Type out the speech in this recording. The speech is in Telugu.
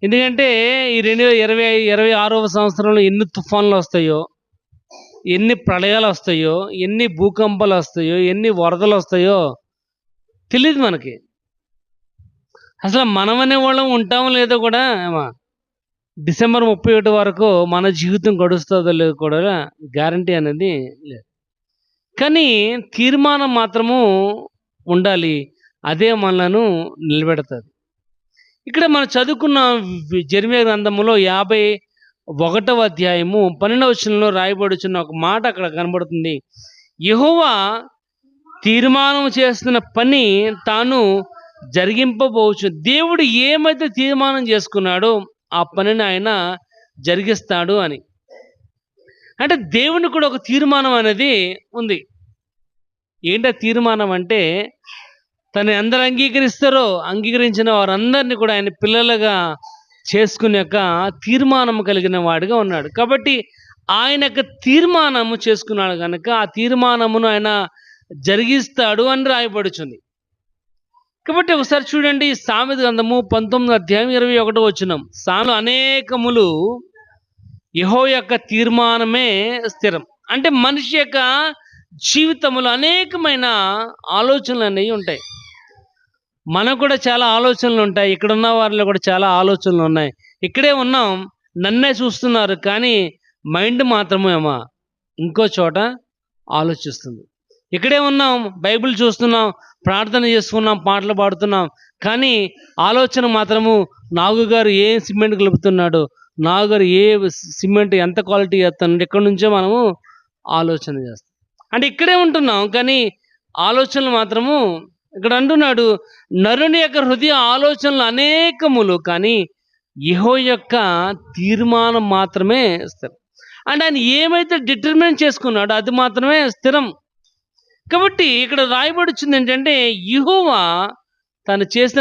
ఎందుకంటే ఈ 2026వ సంవత్సరంలో ఎన్ని తుఫాన్లు వస్తాయో, ఎన్ని ప్రళయాలు వస్తాయో, ఎన్ని భూకంపాలు వస్తాయో, ఎన్ని వరదలు వస్తాయో తెలీదు మనకి. అసలు మనం అనేవాళ్ళం ఉంటామో లేదో కూడా డిసెంబర్ 31 వరకు మన జీవితం గడుస్తుందో లేదో కూడా గ్యారంటీ అనేది లేదు. కానీ తీర్మానం మాత్రము ఉండాలి. అదే మనలను నిలబెడతది. ఇక్కడ మనం చదువుకున్న జెరెమీయా గ్రంథములో 51వ అధ్యాయము 12వ వచనంలో రాయబడుచున్న ఒక మాట అక్కడ కనబడుతుంది. యెహోవా తీర్మానం చేస్తున్న పని తాను జరిగింపబోచు. దేవుడు ఏమైతే తీర్మానం చేసుకున్నాడో ఆ పనిని ఆయన జరిగిస్తాడు అని. అంటే దేవునికి కూడా ఒక తీర్మానం అనేది ఉంది. ఏంటో తీర్మానం అంటే, తను అందరూ అంగీకరించిన వారందరినీ కూడా ఆయన పిల్లలుగా చేసుకునే యొక్క తీర్మానం కలిగిన వాడిగా ఉన్నాడు. కాబట్టి ఆయన యొక్క తీర్మానము చేసుకున్నాడు కనుక ఆ తీర్మానమును ఆయన జరిగిస్తాడు అని రాయబడుచుంది. కాబట్టి ఒకసారి చూడండి, సామెత గ్రంథము 19వ అధ్యాయం 21వ వచనం. సామెతలు అనేకములు యెహోవా యొక్క తీర్మానమే స్థిరం. అంటే మనిషి యొక్క జీవితంలో అనేకమైన ఆలోచనలు అనేవి ఉంటాయి. మనకు కూడా చాలా ఆలోచనలు ఉంటాయి. ఇక్కడ ఉన్న వారిలో కూడా చాలా ఆలోచనలు ఉన్నాయి. ఇక్కడే ఉన్నాం, నన్నే చూస్తున్నారు, కానీ మైండ్ మాత్రమేమో ఇంకో చోట ఆలోచిస్తుంది. ఇక్కడే ఉన్నాం, బైబిల్ చూస్తున్నాం, ప్రార్థన చేసుకున్నాం, పాటలు పాడుతున్నాం, కానీ ఆలోచన మాత్రము నాగు గారు ఏ సిమెంట్ కలుపుతున్నాడు, నాగు గారు ఏ సిమెంట్ ఎంత క్వాలిటీ చేస్తున్నాడు, ఇక్కడ నుంచో మనము ఆలోచన చేస్తాం. అంటే ఇక్కడే ఉంటున్నాం, కానీ ఆలోచనలు మాత్రము ఇక్కడ అంటున్నాడు, నరుని యొక్క హృదయ ఆలోచనలు అనేకములు, కానీ యెహోవా యొక్క తీర్మానం మాత్రమే స్థిరం. అంటే ఆయన ఏమైతే డిటర్మిన్ చేసుకున్నాడో అది మాత్రమే స్థిరం. కాబట్టి ఇక్కడ రాయబడుచుంది ఏంటంటే, యెహోవా తను చేసిన